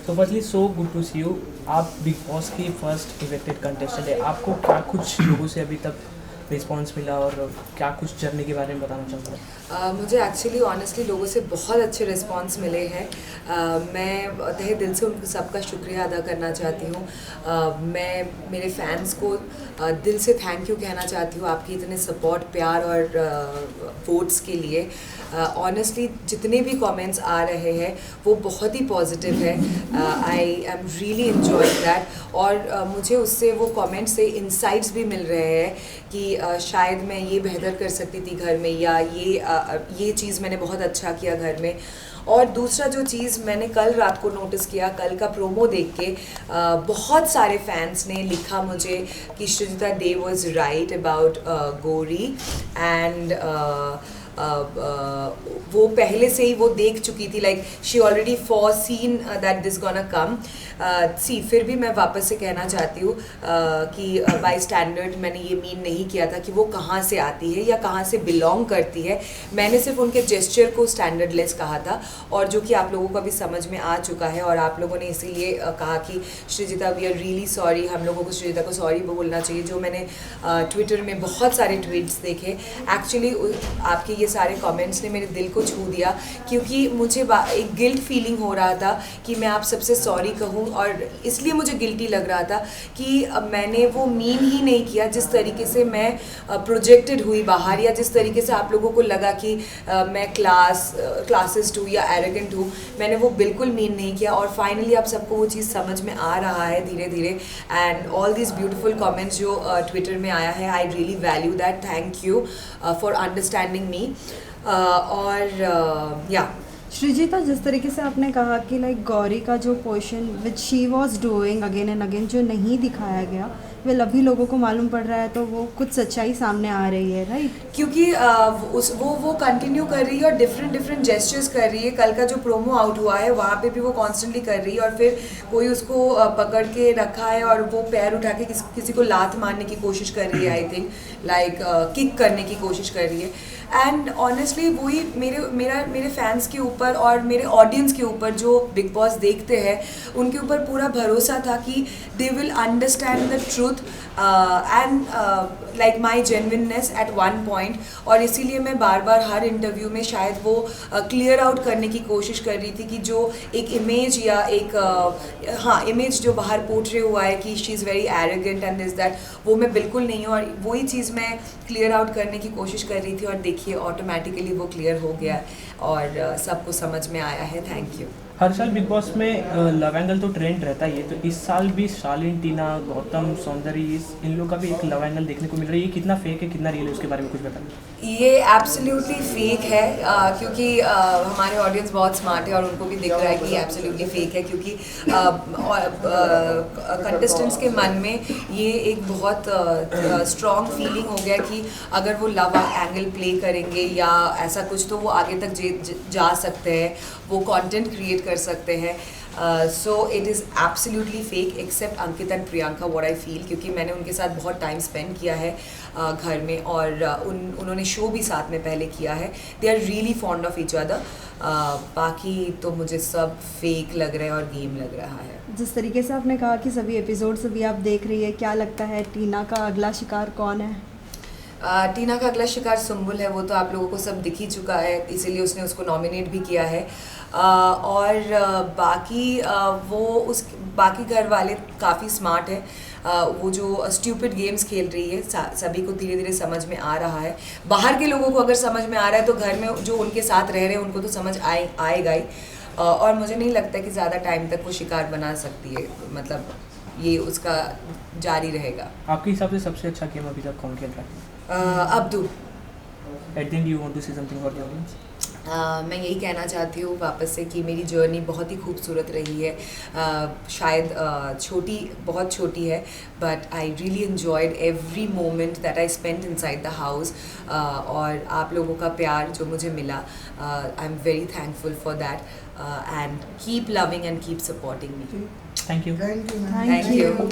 तो firstly so good to see you. आप Bigg Boss की फर्स्ट इलेक्टेड कंटेस्टेंट है, आपको क्या कुछ लोगों से अभी तक रिस्पांस मिला और क्या कुछ जर्नी के बारे में बताना चाहूँगा? मुझे एक्चुअली ऑनेस्टली लोगों से बहुत अच्छे रिस्पांस मिले हैं। मैं तहे दिल से उनको सबका शुक्रिया अदा करना चाहती हूँ। मैं मेरे फैंस को दिल से थैंक यू कहना चाहती हूँ आपकी इतने सपोर्ट, प्यार और वोट्स के लिए। ऑनेस्टली जितने भी कमेंट्स आ रहे हैं वो बहुत ही पॉजिटिव है। I am really enjoying that और मुझे उससे वो कमेंट से इंसाइट्स भी मिल रहे हैं कि शायद मैं ये बेहतर कर सकती थी घर में, या ये चीज़ मैंने बहुत अच्छा किया घर में। और दूसरा जो चीज़ मैंने कल रात को नोटिस किया, कल का प्रोमो देख के बहुत सारे फैंस ने लिखा मुझे कि Sreejita De was right about Gauri and वो पहले से ही वो देख चुकी थी, like she already foreseen that this gonna come. फिर भी मैं वापस से कहना चाहती हूँ कि बाय स्टैंडर्ड मैंने ये मीन नहीं किया था कि वो कहाँ से आती है या कहाँ से बिलोंग करती है। मैंने सिर्फ उनके जेस्चर को स्टैंडर्डलेस कहा था, और जो कि आप लोगों को अभी समझ में आ चुका है। और आप लोगों ने इसीलिए कहा कि Sreejita we are really sorry, हम लोगों को श्रीजिता को सॉरी बोलना चाहिए। जो मैंने ट्विटर में बहुत सारे ट्वीट्स देखे, एक्चुअली आपके ये सारे कमेंट्स ने मेरे दिल को छू दिया, क्योंकि मुझे एक गिल्ट फीलिंग हो रहा था कि मैं आप सबसे सॉरी कहूँ, और इसलिए मुझे गिल्टी लग रहा था कि मैंने वो मीन ही नहीं किया। जिस तरीके से मैं प्रोजेक्टेड हुई बाहर, या जिस तरीके से आप लोगों को लगा कि मैं क्लासिस्ट हूँ या एरोगेंट हूँ, मैंने वो बिल्कुल मीन नहीं किया। और फाइनली आप सबको वो चीज़ समझ में आ रहा है धीरे धीरे। And all this beautiful comments जो ट्विटर में आया है, I really value that. Thank you for understanding me. और या श्रीजिता, जिस तरीके से आपने कहा कि लाइक गौरी का जो portion which she was doing again and again जो नहीं दिखाया गया, वेल अभी लोगों को मालूम पड़ रहा है, तो वो कुछ सच्चाई सामने आ रही है, राइट? क्योंकि वो कंटिन्यू कर रही है और डिफरेंट जेस्चर्स कर रही है। कल का जो प्रोमो आउट हुआ है वहाँ पे भी वो कॉन्स्टेंटली कर रही है, और फिर कोई उसको पकड़ के रखा है और वो पैर उठा के किसी को लात मारने की कोशिश कर रही है, आई थिंक लाइक किक करने की कोशिश कर रही है। एंड ऑनेस्टली वही मेरे फैंस के ऊपर और मेरे ऑडियंस के ऊपर जो बिग बॉस देखते हैं, उनके ऊपर पूरा भरोसा था कि they will understand the truth and like my genuineness at one point. और इसीलिए मैं बार बार हर इंटरव्यू में शायद वो क्लियर आउट करने की कोशिश कर रही थी कि जो एक इमेज या एक इमेज जो बाहर पोर्ट्रे हुआ है कि she is very arrogant and this that, वो मैं बिल्कुल नहीं हूँ। और वही चीज़ मैं क्लियर आउट करने की कोशिश कर रही थी, और देखिए ऑटोमेटिकली वो क्लियर हो गया और सबको समझ में आया है। Thank you. हर साल बिग बॉस में लव एंगल तो ट्रेंड रहता ही है, तो इस साल भी शालीन, टीना, गौतम, सौंदर्य, इन लोगों का भी एक लव एंगल देखने को मिल रहा है। ये कितना फेक है, कितना रियल है, उसके बारे में कुछ बताइए। ये एब्सोल्युटली फेक है, क्योंकि हमारे ऑडियंस बहुत स्मार्ट है और उनको भी दिख रहा है कि ये एब्सोल्युटली फेक है। क्योंकि कंटेस्टेंट्स के मन में ये एक बहुत स्ट्रॉन्ग फीलिंग हो गया कि अगर वो लव एंगल प्ले करेंगे या ऐसा कुछ, तो वो आगे तक जा सकते हैं, वो कंटेंट क्रिएट कर सकते हैं। So it is absolutely fake except Ankit and Priyanka, what I feel, क्योंकि मैंने उनके साथ बहुत टाइम स्पेंड किया है घर में, और उन्होंने शो भी साथ में पहले किया है। They are really fond of each other. बाकी तो मुझे सब फेक लग रहा है और गेम लग रहा है। जिस तरीके से आपने कहा कि सभी एपिसोड्स अभी आप देख रही है, क्या लगता है टीना का अगला शिकार कौन है? टीना का अगला शिकार सुम्बुल है, वो तो आप लोगों को सब दिख ही चुका है, इसीलिए उसने उसको नॉमिनेट भी किया है। और बाकी घर वाले काफ़ी स्मार्ट है। वो जो स्ट्यूपिड गेम्स खेल रही है, सभी को धीरे धीरे समझ में आ रहा है। बाहर के लोगों को अगर समझ में आ रहा है, तो घर में जो उनके साथ रह रहे हैं उनको तो समझ आएगा ही। और मुझे नहीं लगता कि ज़्यादा टाइम तक वो शिकार बना सकती है, मतलब ये उसका जारी रहेगा। आपके हिसाब से सबसे अच्छा गेम अभी तक कौन खेल रहा है? Abdu. At the end you want to say something for the audience? मैं यही कहना चाहती हूँ वापस से कि मेरी जर्नी बहुत ही खूबसूरत रही है। शायद बहुत छोटी है, but I really enjoyed every moment that I spent inside the house. और आप लोगों का प्यार जो मुझे मिला, I am very thankful for that, and keep loving and keep supporting me. Thank you. Thank you.